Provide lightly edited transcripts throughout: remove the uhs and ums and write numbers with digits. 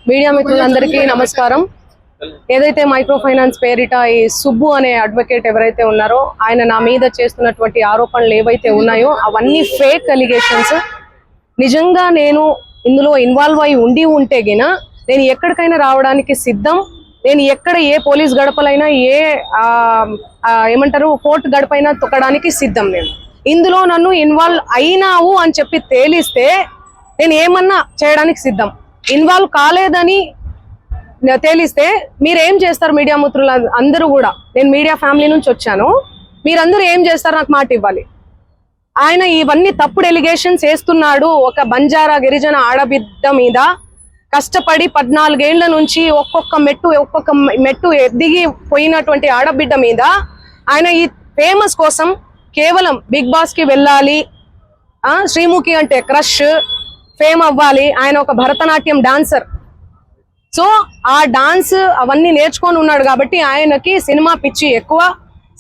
Media మిత్రులందరికీ నమస్కారం. ఏదైతే మైక్రో ఫైనాన్స్ పేరిట ఈ సుబ్బు అనే అడ్వకేట్ ఎవరైతే ఉన్నారో ఆయన నా మీద చేస్తున్నటువంటి ఆరోపణలు ఏవైతే ఉన్నాయో అవన్నీ ఫేక్ అలిగేషన్స్. నిజంగా నేను ఇందులో ఇన్వాల్వ్ అయి ఉంటే గిన నేను ఎక్కడికైనా రావడానికి సిద్ధం. నేను ఎక్కడ ఏ పోలీస్ గడపలైనా ఏమంటారు కోర్టు గడపైనా తొక్కడానికి సిద్ధం. నేను ఇందులో నన్ను ఇన్వాల్వ్ అయినావు అని చెప్పి తేలిస్తే నేను ఏమన్నా చేయడానికి సిద్ధం. ఇన్వాల్వ్ కాలేదని తేలిస్తే మీరేం చేస్తారు? మీడియా మిత్రులు అందరూ కూడా, నేను మీడియా ఫ్యామిలీ నుంచి వచ్చాను, మీరందరూ ఏం చేస్తారు? నాకు మాట ఇవ్వాలి. ఆయన ఇవన్నీ తప్పుడు ఎలిగేషన్స్ వేస్తున్నాడు. ఒక బంజారా గిరిజన ఆడబిడ్డ మీద కష్టపడి 14 ఏళ్ల నుంచి ఒక్కొక్క మెట్టు ఎదిగి పోయినటువంటి ఆడబిడ్డ మీద ఆయన ఈ ఫేమస్ కోసం కేవలం బిగ్ బాస్ కి వెళ్ళాలి, శ్రీముఖి అంటే క్రష్, ఫేమ్ అవ్వాలి. ఆయన ఒక భరతనాట్యం డాన్సర్. సో ఆ డాన్స్ అవన్నీ నేర్చుకొని ఉన్నాడు కాబట్టి ఆయనకి సినిమా పిచ్చి ఎక్కువ,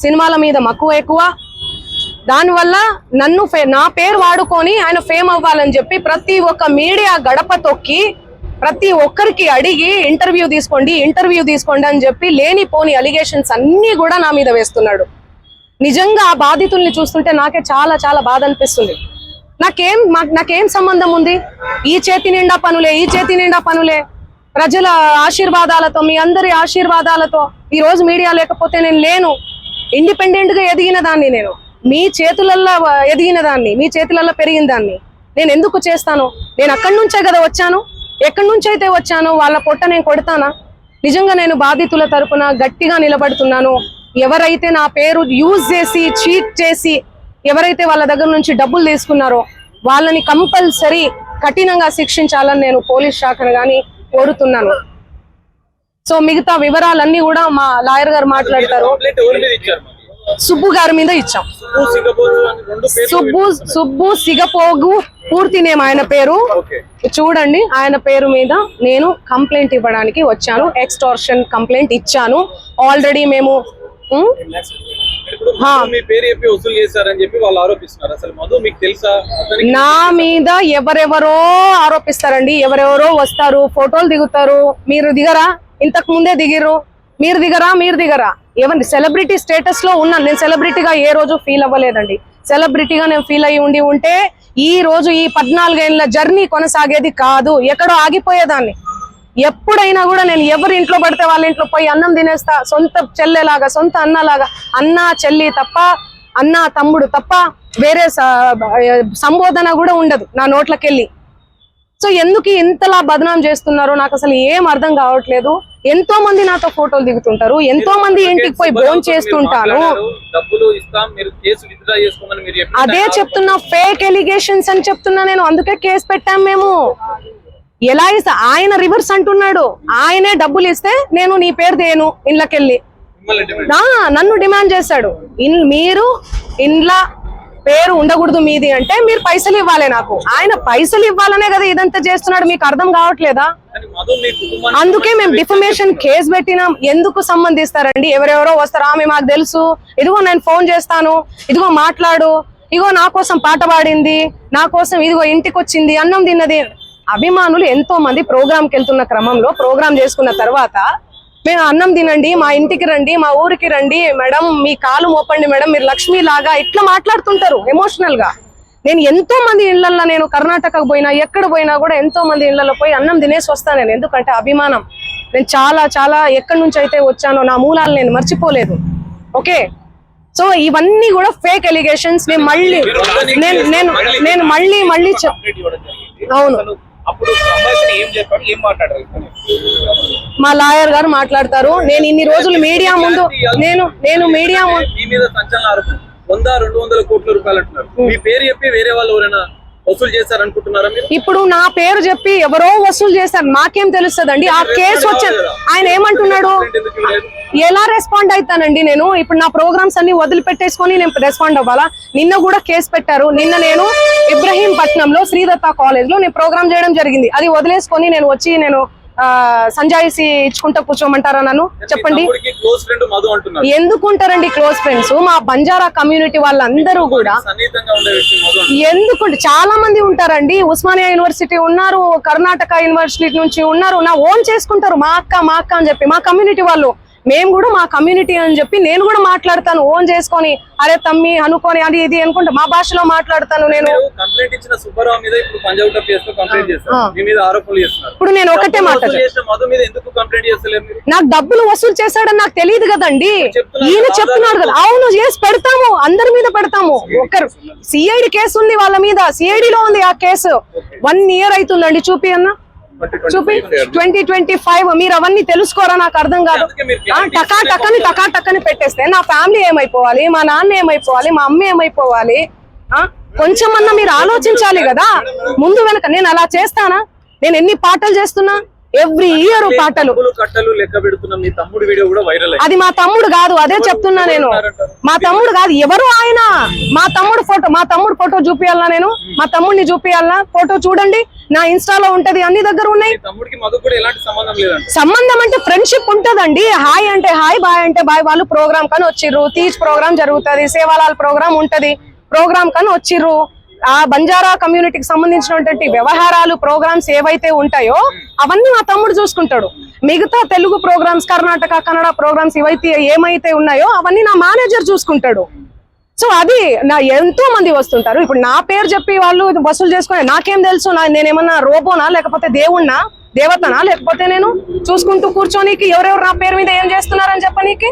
సినిమాల మీద మక్కువ ఎక్కువ. దానివల్ల నా పేరు వాడుకొని ఆయన ఫేమ్ అవ్వాలని చెప్పి ప్రతి ఒక్క మీడియా గడప తొక్కి ప్రతి ఒక్కరికి అడిగి ఇంటర్వ్యూ తీసుకోండి అని చెప్పి లేనిపోని అలిగేషన్స్ అన్ని కూడా నా మీద వేస్తున్నాడు. నిజంగా ఆ బాధితుల్ని చూస్తుంటే నాకే చాలా చాలా బాధ అనిపిస్తుంది. నాకేం సంబంధం ఉంది? ఈ చేతి నిండా పనులే ప్రజల ఆశీర్వాదాలతో, మీ అందరి ఆశీర్వాదాలతో ఈ రోజు మీడియా లేకపోతే నేను లేను. ఇండిపెండెంట్ గా ఎదిగిన దాన్ని, నేను మీ చేతులల్లో ఎదిగిన దాన్ని, మీ చేతులలో పెరిగిన దాన్ని నేను ఎందుకు చేస్తాను? నేను అక్కడి నుంచే కదా వచ్చాను. ఎక్కడి నుంచి అయితే వచ్చాను వాళ్ళ పొట్ట నేను కొడతానా? నిజంగా నేను బాధితుల తరపున గట్టిగా నిలబడుతున్నాను. ఎవరైతే నా పేరు యూజ్ చేసి చీట్ చేసి ఎవరైతే వాళ్ళ దగ్గర నుంచి డబ్బులు తీసుకున్నారో వాళ్ళని కంపల్సరీ కఠినంగా శిక్షించాలని నేను పోలీస్ శాఖను కానీ కోరుతున్నాను. సో మిగతా వివరాలన్నీ కూడా మా లాయర్ గారు మాట్లాడతారు. సుబ్బు గారి మీద ఇచ్చాం. సుబ్బు సిగపోగు పూర్తి నేమ్ ఆయన పేరు. చూడండి, ఆయన పేరు మీద నేను కంప్లైంట్ ఇవ్వడానికి వచ్చాను. ఎక్స్టార్షన్ కంప్లైంట్ ఇచ్చాను ఆల్రెడీ. మేము నా మీద ఎవరెవరో ఆరోపిస్తారండి. ఎవరెవరో వస్తారు, ఫోటోలు దిగుతారు. మీరు దిగరా? ఇంతకు ముందే దిగిర్రు. మీరు దిగరా? ఎవరి సెలబ్రిటీ స్టేటస్ లో ఉన్నాను. నేను సెలబ్రిటీగా ఏ రోజు ఫీల్ అవ్వలేదండి. సెలబ్రిటీగా నేను ఫీల్ అయ్యి ఉంటే ఈ రోజు ఈ 14 ఏళ్ల జర్నీ కొనసాగేది కాదు, ఎక్కడో ఆగిపోయేదాన్ని. ఎప్పుడైనా కూడా నేను ఎవరి ఇంట్లో పడితే వాళ్ళ ఇంట్లో పోయి అన్నం తినేస్తా. సొంత చెల్లెలాగా, సొంత అన్నలాగా, అన్న చెల్లి తప్ప, అన్న తమ్ముడు తప్ప వేరే సంబోధన కూడా ఉండదు నా నోట్లకెళ్ళి. సో ఎందుకు ఇంతలా బదనాం చేస్తున్నారో నాకు అసలు ఏం అర్థం కావట్లేదు. ఎంతో మంది నాతో ఫోటోలు దిగుతుంటారు, ఎంతో మంది ఇంటికి పోయి ఫోన్ చేస్తుంటాను. అదే చెప్తున్నా, ఫేక్ ఎలిగేషన్స్ అని చెప్తున్నా నేను. అందుకే కేసు పెట్టాం మేము. ఎలా ఇస్తా? ఆయన రివర్స్ అంటున్నాడు. ఆయనే డబ్బులు ఇస్తే నేను నీ పేరు దేను ఇండ్లకెళ్ళి నన్ను డిమాండ్ చేశాడు. మీరు ఇండ్ల పేరు ఉండకూడదు మీది అంటే మీరు పైసలు ఇవ్వాలి నాకు. ఆయన పైసలు ఇవ్వాలనే కదా ఇదంతా చేస్తున్నాడు. మీకు అర్థం కావట్లేదా? అందుకే మేము డిఫమేషన్ కేసు పెట్టినాం. ఎందుకు సంబంధిస్తారండి? ఎవరెవరో వస్తారు, ఆమె మాకు తెలుసు, ఇదిగో నేను ఫోన్ చేస్తాను, ఇదిగో మాట్లాడు, ఇదిగో నా కోసం పాట పాడింది, నా కోసం ఇదిగో ఇంటికి వచ్చింది, అన్నం తిన్నది. అభిమానులు ఎంతో మంది ప్రోగ్రామ్కి వెళ్తున్న క్రమంలో ప్రోగ్రామ్ చేసుకున్న తర్వాత మేము అన్నం తినండి, మా ఇంటికి రండి, మా ఊరికి రండి మేడం, మీ కాలు మోపండి మేడం, మీరు లక్ష్మి లాగా ఇట్లా మాట్లాడుతుంటారు ఎమోషనల్ గా. నేను ఎంతో మంది ఇళ్లలో, నేను కర్ణాటకకు పోయినా ఎక్కడ పోయినా కూడా ఎంతో మంది ఇళ్లలో పోయి అన్నం తినేసి వస్తాను నేను. ఎందుకంటే అభిమానం. నేను చాలా చాలా ఎక్కడి నుంచి అయితే వచ్చానో నా మూలాలు నేను మర్చిపోలేదు. ఓకే, సో ఇవన్నీ కూడా ఫేక్ ఎలిగేషన్స్. నేను మళ్ళీ అవును, మా లాయర్ గారు మాట్లాడతారు. నేను ఇన్ని రోజులు మీడియా ముందు నేను మీడియా 100-200 కోట్ల రూపాయలు అంటున్నారు. మీ పేరు చెప్పి వేరే వాళ్ళు ఎవరైనా వసూలు చేశారనుకుంటున్నారా? ఇప్పుడు నా పేరు చెప్పి ఎవరో వసూలు చేశారు, నాకేం తెలుస్తుందండి? ఆ కేసు వచ్చాను. ఆయన ఏమంటున్నాడు? ఎలా రెస్పాండ్ అవుతానండి నేను? ఇప్పుడు నా ప్రోగ్రామ్స్ అన్ని వదిలిపెట్టేసుకొని నేను రెస్పాండ్ అవ్వాలా? నిన్న కూడా కేసు పెట్టారు. నిన్న నేను ఇబ్రహీంపట్నంలో శ్రీదత్త కాలేజ్ లో నేను ప్రోగ్రామ్ చేయడం జరిగింది. అది వదిలేసుకొని నేను వచ్చి నేను సంజాయిసి ఇచ్చుకుంటా కూర్చోమంటారా నన్ను? చెప్పండి. క్లోజ్ ఫ్రెండ్ మధు అంటున్నారు. ఎందుకుంటారండి క్లోజ్ ఫ్రెండ్స్? మా బంజారా కమ్యూనిటీ వాళ్ళందరూ కూడా సన్నిహితంగా ఉండే వ్యక్తి మధు అంటున్నారు. ఎందుకుంటే చాలా మంది ఉంటారండి. ఉస్మానియా యూనివర్సిటీ ఉన్నారు, కర్ణాటక యూనివర్సిటీ నుంచి ఉన్నారు. నా ఓన్ చేసుకుంటారు, మా అక్క అని చెప్పి. మా కమ్యూనిటీ వాళ్ళు, మేము కూడా మా కమ్యూనిటీ అని చెప్పి నేను కూడా మాట్లాడతాను ఓన్ చేసుకొని. అరే తమ్మి అనుకొని అది ఇది అనుకుంటే మా భాషలో మాట్లాడతాను నేను. కంప్లైంట్ ఇచ్చిన సుబ్బారావు మీద ఇప్పుడు పంజాబ్ కేసులో కంప్లైంట్ చేస్తారు, మీ మీద ఆరోపణలు చేస్తున్నారు. ఇప్పుడు నేను ఒకటే మాట, మధు మీద ఎందుకు కంప్లైంట్ చేస్తలేరు మీరు? నాకు డబ్బులు వసూలు చేశాడని నాకు తెలియదు కదండి. ఈయన చెప్తున్నాడు కదా. అవును, చేసి పెడతాము, అందరి మీద పెడతాము. ఒకరు సిఐడి కేసు ఉంది వాళ్ళ మీద, సిఐడిలో ఉంది ఆ కేసు. 1 year అవుతుందండి. చూపి అన్న, చూపి. 2025. మీరు అవన్నీ తెలుసుకోరా? నాకు అర్థం కాదు. టకాటక్కని పెట్టేస్తే నా ఫ్యామిలీ ఏమైపోవాలి, మా నాన్న ఏమైపోవాలి, మా అమ్మ ఏమైపోవాలి? కొంచెమన్నా మీరు ఆలోచించాలి కదా ముందు వెనక. నేను అలా చేస్తానా? నేను ఎన్ని పాటలు చేస్తున్నా, ఎవ్రీ ఇయర్ పాటలు. కట్టలు లెక్క పెడుతున్నా. మీ తమ్ముడు వీడియో కూడా వైరల్ అయింది. అది మా తమ్ముడు కాదు, అదే చెప్తున్నా నేను. మా తమ్ముడు కాదు. ఎవరు ఆయన? మా తమ్ముడు ఫోటో చూపియాలనా నేను? మా తమ్ముడిని చూపియాలనా? ఫోటో చూడండి, నా ఇన్స్టాలో ఉంటది, అన్ని దగ్గర ఉన్నాయి. తమ్ముడికి మధు కూడా ఎలాంటి సంబంధం లేదండి. సంబంధం అంటే ఫ్రెండ్షిప్ ఉంటదండి. హాయ్ అంటే హాయ్, బాయ్ అంటే బాయ్. వాళ్ళు ప్రోగ్రామ్ కని వచ్చిర్రు, తీజ్ ప్రోగ్రామ్ జరుగుతుంది, సేవాలాల్ ప్రోగ్రామ్ ఉంటది, ప్రోగ్రామ్ కని వచ్చిర్రు. ఆ బంజారా కమ్యూనిటీకి సంబంధించినటువంటి వ్యవహారాలు, ప్రోగ్రామ్స్ ఏవైతే ఉంటాయో అవన్నీ మా తమ్ముడు చూసుకుంటాడు. మిగతా తెలుగు ప్రోగ్రామ్స్, కర్ణాటక కన్నడ ప్రోగ్రామ్స్ ఏమైతే ఉన్నాయో అవన్నీ నా మేనేజర్ చూసుకుంటాడు. సో అది నా ఎంతో మంది వస్తుంటారు. ఇప్పుడు నా పేరు చెప్పి వాళ్ళు వసూలు చేసుకుని నాకేం తెలుసు? నేనేమన్నా రోబోనా, లేకపోతే దేవుణ్ణా, దేవతనా? లేకపోతే నేను చూసుకుంటూ కూర్చోనీకి ఎవరెవరు నా పేరు మీద ఏం చేస్తున్నారని చెప్పనీకి?